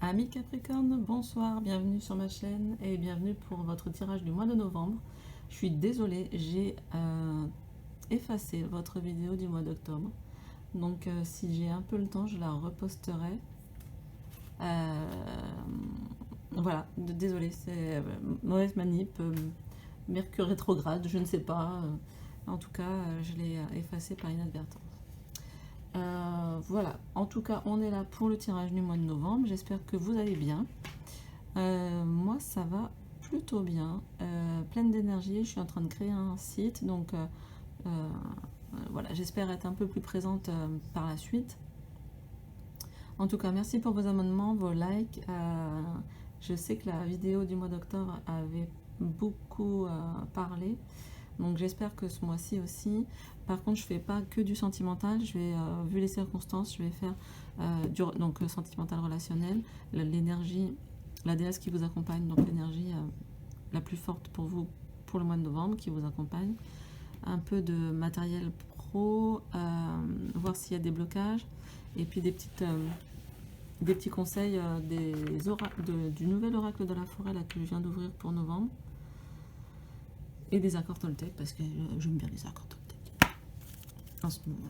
Amis Capricorne, bonsoir, bienvenue sur ma chaîne et bienvenue pour votre tirage du mois de novembre. Je suis désolée, j'ai effacé votre vidéo du mois d'octobre. Donc si j'ai un peu le temps, je la reposterai. Voilà, désolée, c'est mauvaise manip, Mercure rétrograde, je ne sais pas. En tout cas, je l'ai effacé par inadvertance. Voilà, en tout cas, on est là pour le tirage du mois de novembre. J'espère que vous allez bien. Moi, ça va plutôt bien. Pleine d'énergie, je suis en train de créer un site. Donc, voilà, j'espère être un peu plus présente par la suite. En tout cas, merci pour vos abonnements, vos likes. Je sais que la vidéo du mois d'octobre avait beaucoup parlé. Donc j'espère que ce mois-ci aussi. Par contre, je fais pas que du sentimental. Je vais, vu les circonstances, je vais faire donc sentimental relationnel, l'énergie, la déesse qui vous accompagne, donc l'énergie la plus forte pour vous pour le mois de novembre qui vous accompagne. Un peu de matériel pro, voir s'il y a des blocages, et puis des petits conseils du nouvel oracle de la forêt là, que je viens d'ouvrir pour novembre. Et des accords Toltec, parce que j'aime bien les accords Toltec en ce moment.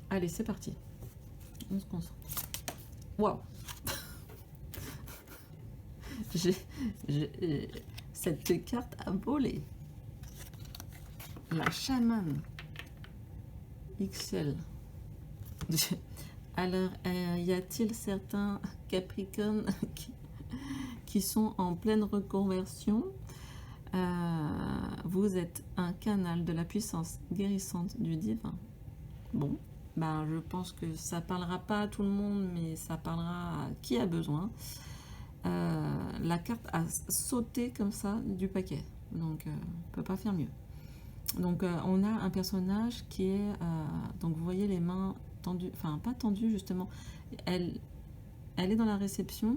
Allez, c'est parti. On se concentre. Waouh. Cette carte a volé. La chamane XL. Alors, y a-t-il certains Capricornes qui sont en pleine reconversion? Vous êtes un canal de la puissance guérissante du divin. Bon, ben je pense que ça parlera pas à tout le monde, mais ça parlera à qui a besoin. La carte a sauté comme ça du paquet, donc on peut pas faire mieux. Donc on a un personnage qui est, donc vous voyez les mains tendues, enfin pas tendues justement, elle est dans la réception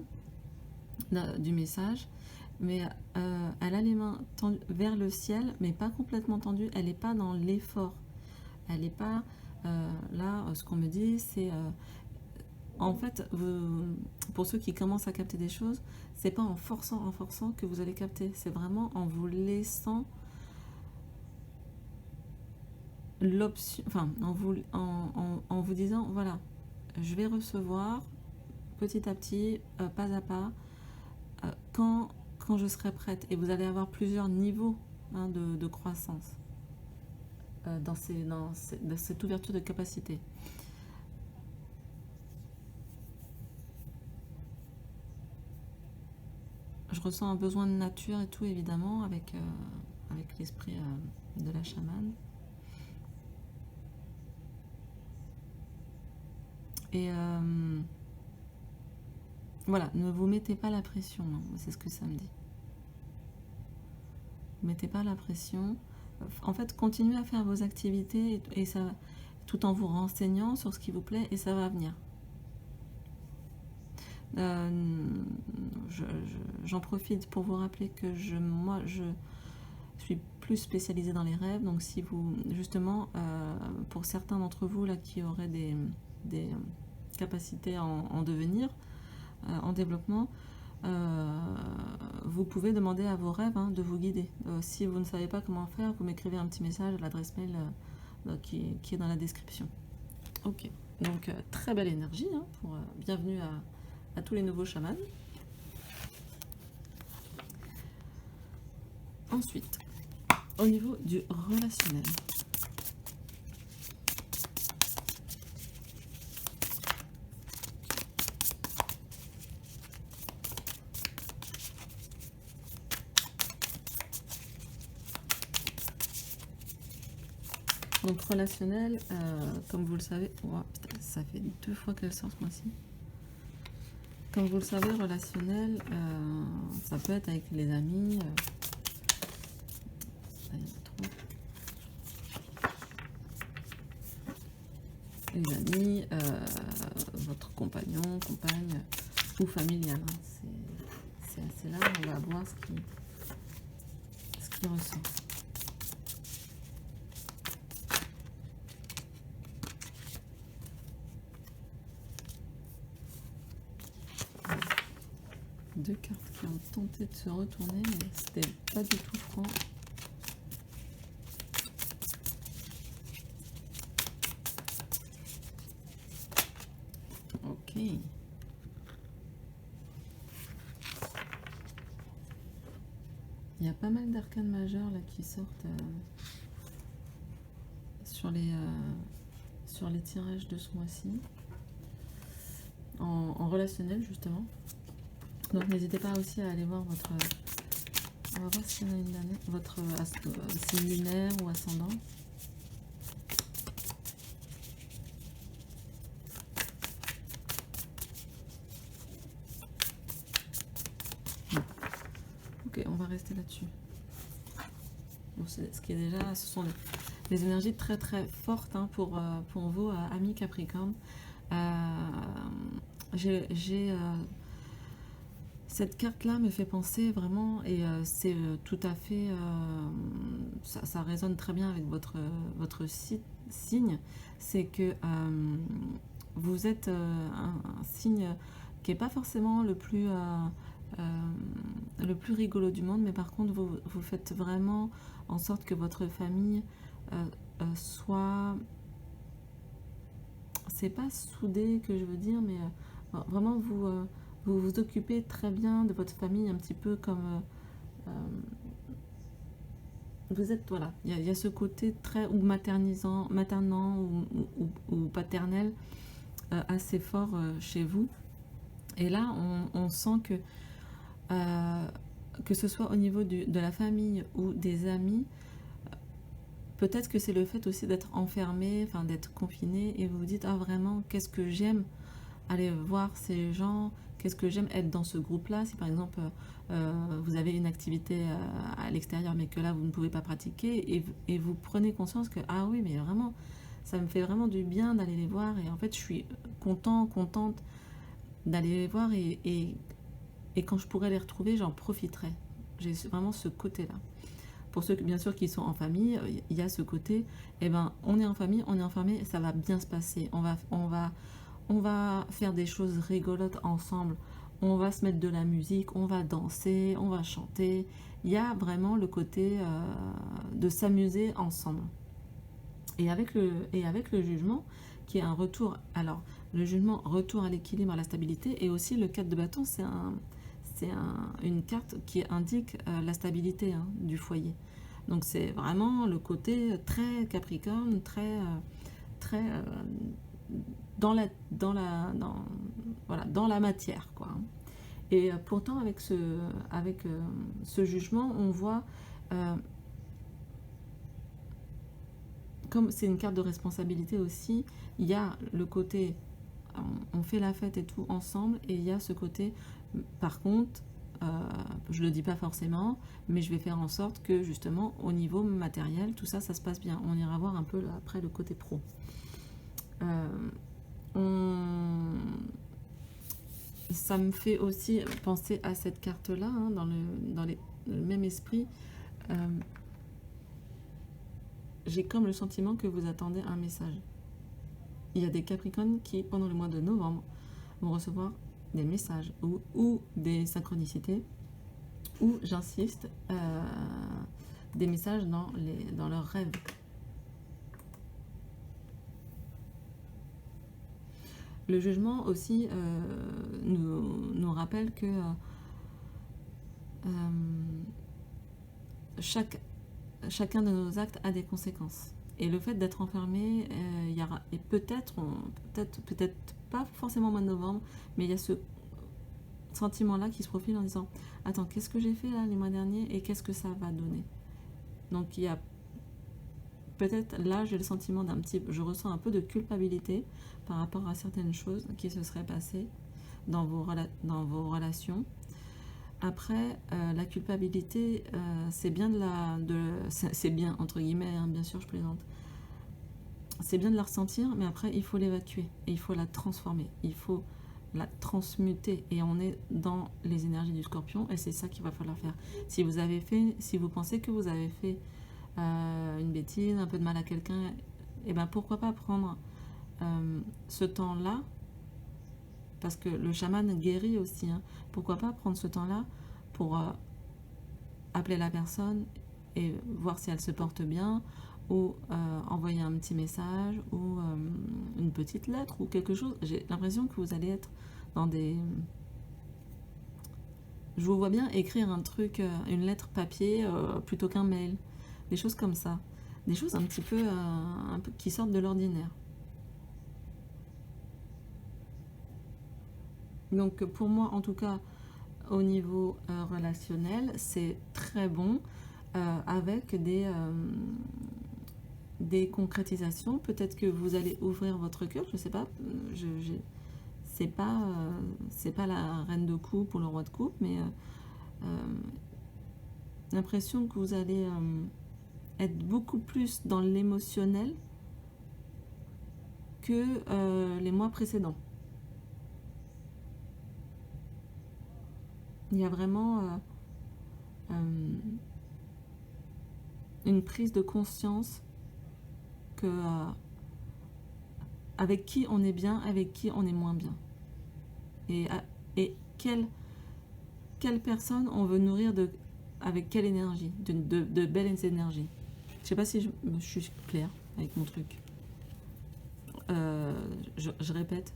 du message. Mais elle a les mains tendues vers le ciel, mais pas complètement tendues. Elle n'est pas dans l'effort. Elle n'est pas... là, ce qu'on me dit, c'est... en fait, pour ceux qui commencent à capter des choses, c'est pas en forçant que vous allez capter. C'est vraiment en vous laissant l'option... Enfin, en vous disant, voilà, je vais recevoir petit à petit, pas à pas, quand je serai prête. Et vous allez avoir plusieurs niveaux de croissance dans cette ouverture de capacité. Je ressens un besoin de nature et tout, évidemment, avec l'esprit de la chamane. Et voilà, ne vous mettez pas la pression, c'est ce que ça me dit. Ne mettez pas la pression. En fait, continuez à faire vos activités et ça, tout en vous renseignant sur ce qui vous plaît, et ça va venir. J'en profite pour vous rappeler que moi, je suis plus spécialisée dans les rêves. Donc, si vous, justement, pour certains d'entre vous là qui auraient des capacités en devenir, en développement, vous pouvez demander à vos rêves de vous guider. Si vous ne savez pas comment faire, vous m'écrivez un petit message à l'adresse mail qui est dans la description. Ok, donc très belle énergie pour bienvenue à tous les nouveaux chamans. Ensuite, au niveau du relationnel. Donc relationnel, comme vous le savez, oh, putain, ça fait 2 fois qu'elle sort ce mois-ci. Comme vous le savez, relationnel, ça peut être avec les amis. Les amis, votre compagnon, compagne ou familial. C'est assez là, on va voir ce qu'il ressent. deux cartes qui ont tenté de se retourner, mais c'était pas du tout franc. Ok. Il y a pas mal d'arcanes majeures là qui sortent sur les tirages de ce mois-ci, en relationnel justement. Donc n'hésitez pas aussi à aller voir votre... On va voir s'il y en a une dernière. Votre signe lunaire ou ascendant. Bon. Ok, on va rester là-dessus. Bon, ce qui est déjà, ce sont des énergies très très fortes hein, pour vos amis Capricorne. Cette carte-là me fait penser vraiment, et c'est tout à fait, ça résonne très bien avec votre signe, c'est que vous êtes un signe qui n'est pas forcément le plus rigolo du monde, mais par contre vous faites vraiment en sorte que votre famille soit, c'est pas soudée que je veux dire, mais vraiment vous vous occupez très bien de votre famille, un petit peu comme vous êtes, voilà, il y a ce côté très ou maternant ou paternel assez fort chez vous. Et là, on sent que ce soit au niveau de la famille ou des amis, peut-être que c'est le fait aussi d'être enfermé, enfin d'être confiné, et vous vous dites, ah vraiment, qu'est-ce que j'aime aller voir ces gens, qu'est-ce que j'aime être dans ce groupe-là. Si par exemple vous avez une activité à l'extérieur mais que là vous ne pouvez pas pratiquer et vous prenez conscience que ah oui mais vraiment ça me fait vraiment du bien d'aller les voir et en fait je suis contente d'aller les voir et quand je pourrai les retrouver j'en profiterai. J'ai vraiment ce côté-là. Pour ceux bien sûr qui sont en famille, il y a ce côté, eh ben on est en famille, on est enfermé, ça va bien se passer. On va faire des choses rigolotes ensemble, on va se mettre de la musique, on va danser, on va chanter. Il y a vraiment le côté de s'amuser ensemble. Et avec le jugement, qui est un retour, alors le jugement, retour à l'équilibre, à la stabilité, et aussi le 4 de bâton, c'est une carte qui indique la stabilité hein, du foyer. Donc c'est vraiment le côté très Capricorne, très dans la matière quoi. Et pourtant avec ce jugement on voit comme c'est une carte de responsabilité aussi, il y a le côté on fait la fête et tout ensemble et il y a ce côté par contre je le dis pas forcément mais je vais faire en sorte que justement au niveau matériel tout ça se passe bien. On ira voir un peu après le côté pro. Ça me fait aussi penser à cette carte-là, hein, dans le même esprit. J'ai comme le sentiment que vous attendez un message. Il y a des Capricornes qui, pendant le mois de novembre, vont recevoir des messages ou des synchronicités, ou, j'insiste, des messages dans leurs rêves. Le jugement aussi nous rappelle que chacun de nos actes a des conséquences. Et le fait d'être enfermé, il y aura, et peut-être pas forcément au mois de novembre, mais il y a ce sentiment-là qui se profile en disant « Attends, qu'est-ce que j'ai fait là les mois derniers et qu'est-ce que ça va donner ?» Donc il y a peut-être là, j'ai le sentiment je ressens un peu de culpabilité par rapport à certaines choses qui se seraient passées dans vos relations. Après, la culpabilité, c'est bien c'est bien entre guillemets, hein, bien sûr, je plaisante. C'est bien de la ressentir, mais après, il faut l'évacuer et il faut la transformer. Il faut la transmuter et on est dans les énergies du Scorpion et c'est ça qu'il va falloir faire. Si vous pensez que vous avez fait une bêtise, un peu de mal à quelqu'un, et ben pourquoi pas prendre ce temps-là parce que le chaman guérit aussi, hein. Pourquoi pas prendre ce temps-là pour appeler la personne et voir si elle se porte bien, ou envoyer un petit message, ou une petite lettre, ou quelque chose. J'ai l'impression que vous allez être dans des... Je vous vois bien écrire un truc, une lettre papier, plutôt qu'un mail. Des choses comme ça. Des choses un peu qui sortent de l'ordinaire. Donc pour moi, en tout cas, au niveau relationnel, c'est très bon, avec des concrétisations. Peut-être que vous allez ouvrir votre cœur, je sais pas. C'est pas la reine de coupe ou le roi de coupe, mais l'impression que vous allez être beaucoup plus dans l'émotionnel que les mois précédents. Il y a vraiment une prise de conscience que avec qui on est bien, avec qui on est moins bien. Et quelle personne on veut nourrir avec quelle énergie, de belles énergies. Je sais pas si je suis claire avec mon truc. Je répète,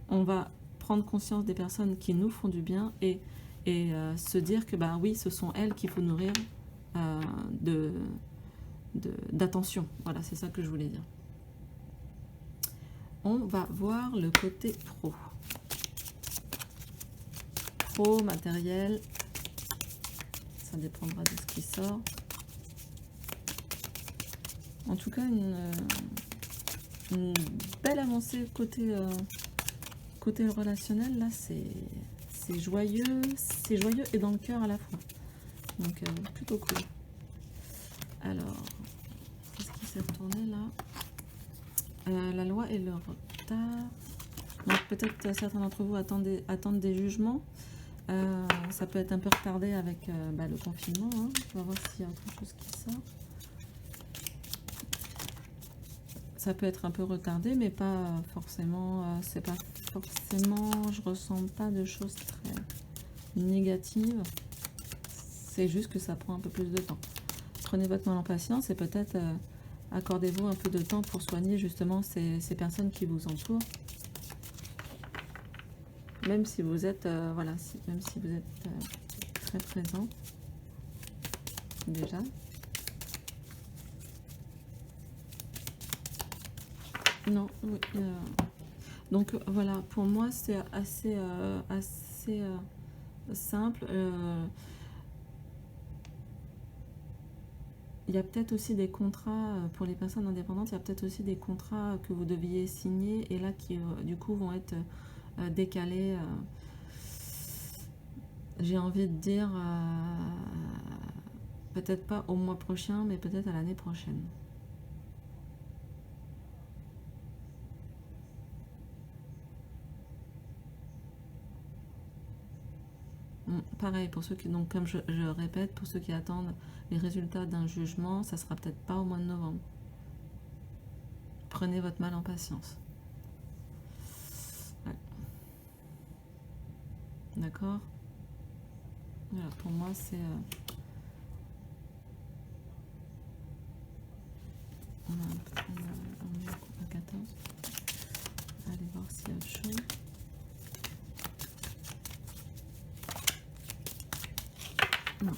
on va prendre conscience des personnes qui nous font du bien et se dire que bah oui, ce sont elles qu'il faut nourrir d'attention. Voilà, c'est ça que je voulais dire. On va voir le côté pro. Pro, matériel, ça dépendra de ce qui sort. En tout cas, une belle avancée côté relationnel. Là, c'est joyeux et dans le cœur à la fois. Donc, plutôt cool. Alors, qu'est-ce qui s'est retourné là? La loi et le retard. Donc, peut-être certains d'entre vous attendent des jugements. Ça peut être un peu retardé avec le confinement, hein. On va voir s'il y a autre chose qui sort. Ça peut être un peu retardé, mais pas forcément. C'est pas forcément. Je ressens pas de choses très négatives. C'est juste que ça prend un peu plus de temps. Prenez votre mal en patience et peut-être accordez-vous un peu de temps pour soigner justement ces personnes qui vous entourent. Même si vous êtes, même si vous êtes très présent, déjà. Non, oui. Donc voilà, pour moi c'est assez simple. Il y a peut-être aussi des contrats pour les personnes indépendantes. Il y a peut-être aussi des contrats que vous deviez signer et là qui du coup vont être décalés. J'ai envie de dire peut-être pas au mois prochain, mais peut-être à l'année prochaine. Pareil, pour ceux qui, donc comme je répète, pour ceux qui attendent les résultats d'un jugement, ça sera peut-être pas au mois de novembre. Prenez votre mal en patience. Ouais. D'accord. Voilà, pour moi, c'est... on est à 14. Allez voir s'il y a autre chose. Non.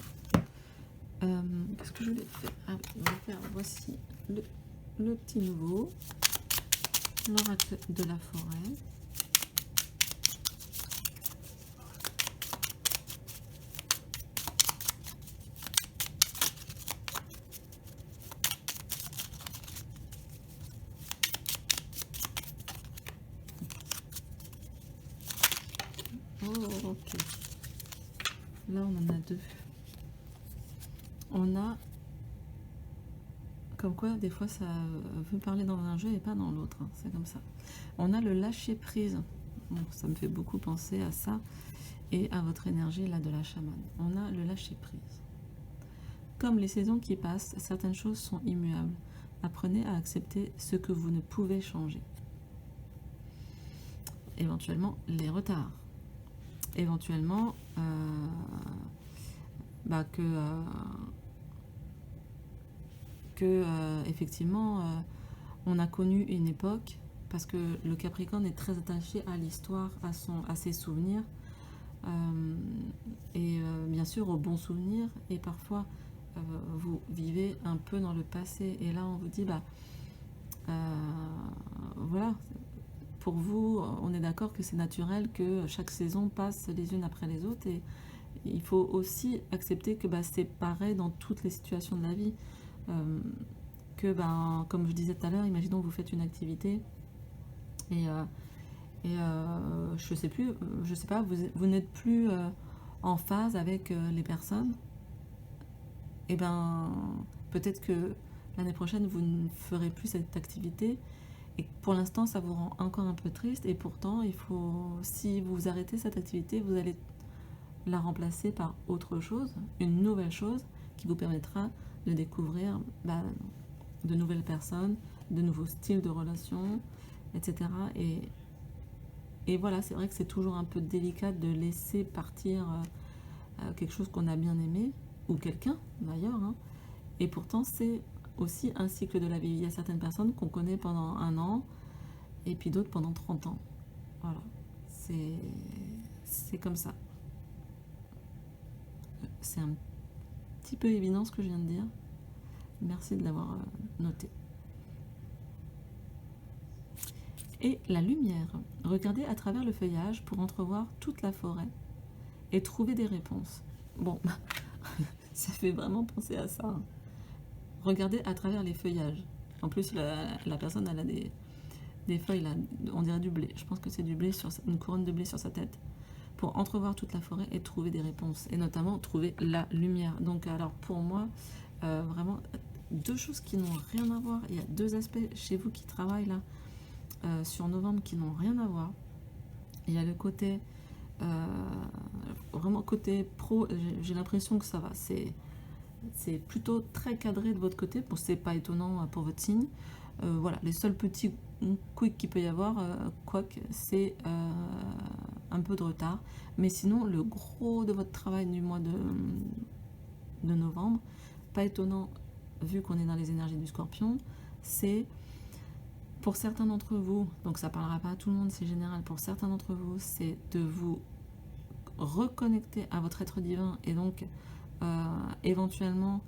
Qu'est-ce que je voulais faire? Ah oui, on va faire, voici le petit nouveau, l'oracle de la forêt. Oh, ok. Là, on en a deux. On a... Comme quoi, des fois, ça veut parler dans un jeu et pas dans l'autre. Hein. C'est comme ça. On a le lâcher-prise. Bon, ça me fait beaucoup penser à ça et à votre énergie, là, de la chamane. On a le lâcher-prise. Comme les saisons qui passent, certaines choses sont immuables. Apprenez à accepter ce que vous ne pouvez changer. éventuellement les retards, éventuellement effectivement on a connu une époque, parce que le Capricorne est très attaché à l'histoire, à ses souvenirs, et bien sûr aux bons souvenirs, et parfois vous vivez un peu dans le passé, et là on vous dit voilà, pour vous on est d'accord que c'est naturel que chaque saison passe les unes après les autres, et il faut aussi accepter que c'est pareil dans toutes les situations de la vie, que comme je disais tout à l'heure, imaginons que vous faites une activité et je sais pas, vous n'êtes plus en phase avec les personnes, et peut-être que l'année prochaine vous ne ferez plus cette activité, et pour l'instant ça vous rend encore un peu triste, et pourtant si vous arrêtez cette activité, vous allez la remplacer par autre chose, une nouvelle chose qui vous permettra de découvrir de nouvelles personnes, de nouveaux styles de relations, etc. Et voilà, c'est vrai que c'est toujours un peu délicat de laisser partir quelque chose qu'on a bien aimé, ou quelqu'un d'ailleurs, hein. Et pourtant c'est aussi un cycle de la vie. Il y a certaines personnes qu'on connaît pendant 1 an, et puis d'autres pendant 30 ans. Voilà, c'est comme ça. C'est un petit peu évident ce que je viens de dire. Merci de l'avoir noté. Et la lumière. Regardez à travers le feuillage pour entrevoir toute la forêt et trouver des réponses. Bon, ça fait vraiment penser à ça, hein. Regardez à travers les feuillages. En plus, la personne, elle a des feuilles, là, on dirait du blé. Je pense que c'est du blé, une couronne de blé sur sa tête. Pour entrevoir toute la forêt et trouver des réponses. Et notamment trouver la lumière. Donc, alors, pour moi, vraiment, 2 choses qui n'ont rien à voir. Il y a 2 aspects chez vous qui travaillent là, sur novembre, qui n'ont rien à voir. Il y a le côté, vraiment côté pro, j'ai l'impression que ça va. C'est plutôt très cadré de votre côté. Bon, c'est pas étonnant pour votre signe. Voilà, les seuls petits quick qu'il peut y avoir, c'est un peu de retard. Mais sinon, le gros de votre travail du mois de novembre, pas étonnant vu qu'on est dans les énergies du Scorpion, c'est pour certains d'entre vous, donc ça parlera pas à tout le monde, c'est général, pour certains d'entre vous, c'est de vous reconnecter à votre être divin, et donc éventuellement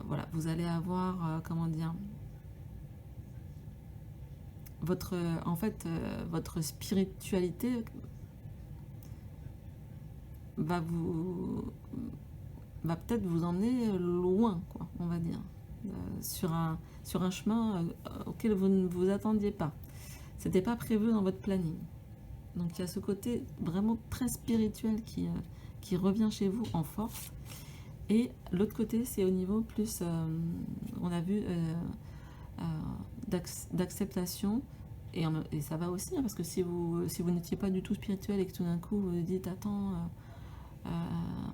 voilà, vous allez avoir comment dire, votre spiritualité va peut-être vous emmener loin, quoi, on va dire, sur un chemin auquel vous ne vous attendiez pas. C'était pas prévu dans votre planning. Donc il y a ce côté vraiment très spirituel qui revient chez vous en force. Et l'autre côté, c'est au niveau plus, on a vu, d'acceptation. Et ça va aussi, hein, parce que si vous n'étiez pas du tout spirituel et que tout d'un coup vous vous dites, attends,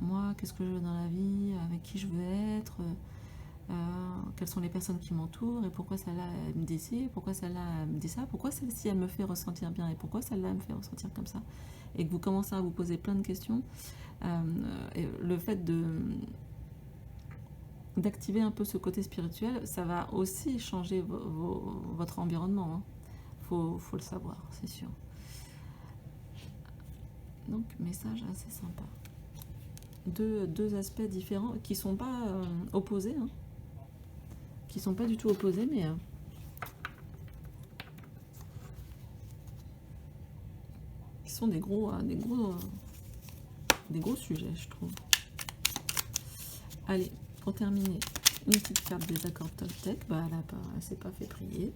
moi, qu'est-ce que je veux dans la vie, avec qui je veux être, quelles sont les personnes qui m'entourent, et pourquoi celle-là elle me dit ci, pourquoi celle-là elle me dit ça, pourquoi celle-ci elle me fait ressentir bien, et pourquoi celle-là elle me fait ressentir comme ça, et que vous commencez à vous poser plein de questions, et le fait d'activer un peu ce côté spirituel, ça va aussi changer votre environnement, hein. Faut le savoir, c'est sûr. Donc message assez sympa. Deux aspects différents qui sont pas opposés, hein, qui sont pas du tout opposés, mais qui sont des gros sujets, je trouve. Allez, pour terminer, une petite carte des accords Toltec. Elle s'est pas fait prier.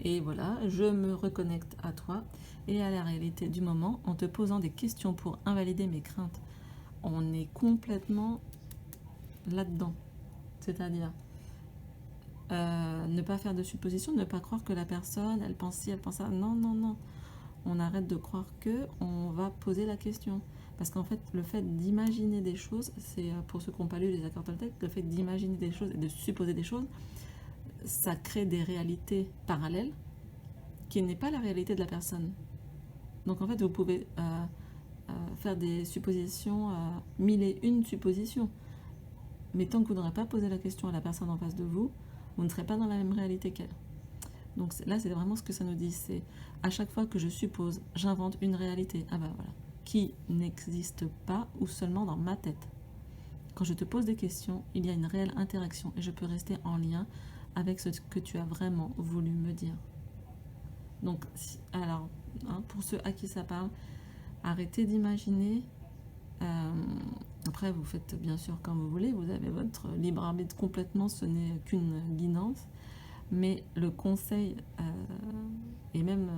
Et voilà, je me reconnecte à toi et à la réalité du moment en te posant des questions pour invalider mes craintes. On est complètement là-dedans. C'est-à-dire ne pas faire de suppositions, ne pas croire que la personne, elle pense ci, elle pense ça. Non, non, non. On arrête de croire que on va poser la question. Parce qu'en fait, le fait d'imaginer des choses, c'est pour ceux qui n'ont pas lu les accords Toltec, le fait d'imaginer des choses et de supposer des choses, ça crée des réalités parallèles qui n'est pas la réalité de la personne. Donc en fait, vous pouvez faire des suppositions, mille et une suppositions. Mais tant que vous n'aurez pas posé la question à la personne en face de vous, vous ne serez pas dans la même réalité qu'elle. Donc là, c'est vraiment ce que ça nous dit. C'est à chaque fois que je suppose, j'invente une réalité. Ah ben voilà. Qui n'existe pas ou seulement dans ma tête. Quand je te pose des questions, il y a une réelle interaction et je peux rester en lien avec ce que tu as vraiment voulu me dire. Donc, alors, pour ceux à qui ça parle, arrêtez d'imaginer. Après, vous faites bien sûr comme vous voulez, vous avez votre libre arbitre complètement, ce n'est qu'une guidance. Mais le conseil, et même,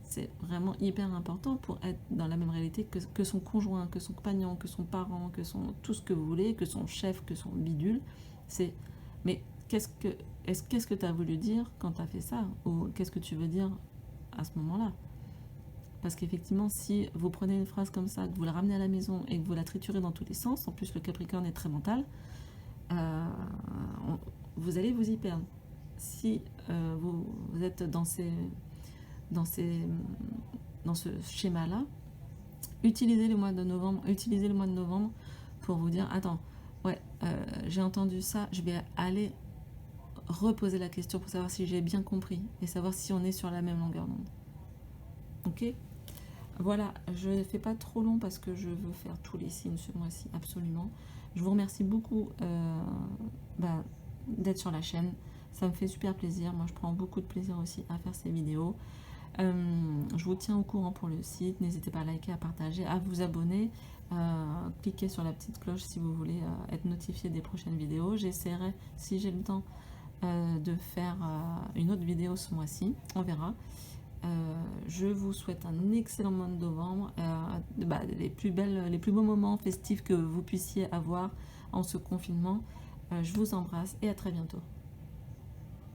c'est vraiment hyper important pour être dans la même réalité que son conjoint, que son compagnon, que son parent, que tout ce que vous voulez, que son chef, que son bidule. C'est, mais qu'est-ce que tu as voulu dire quand tu as fait ça? Ou qu'est-ce que tu veux dire à ce moment-là? Parce qu'effectivement, si vous prenez une phrase comme ça, que vous la ramenez à la maison et que vous la triturez dans tous les sens, en plus le Capricorne est très mental, vous allez vous y perdre. Si vous êtes dans ce schéma-là, utilisez le mois de novembre pour vous dire, attends, ouais, j'ai entendu ça, je vais aller reposer la question pour savoir si j'ai bien compris et savoir si on est sur la même longueur d'onde. Ok? Voilà, je ne fais pas trop long parce que je veux faire tous les signes ce mois-ci, absolument. Je vous remercie beaucoup d'être sur la chaîne. Ça me fait super plaisir. Moi, je prends beaucoup de plaisir aussi à faire ces vidéos. Je vous tiens au courant pour le site. N'hésitez pas à liker, à partager, à vous abonner. Cliquez sur la petite cloche si vous voulez être notifié des prochaines vidéos. J'essaierai, si j'ai le temps, de faire une autre vidéo ce mois-ci. On verra. Je vous souhaite un excellent mois de novembre, les plus beaux moments festifs que vous puissiez avoir en ce confinement. Je vous embrasse et à très bientôt.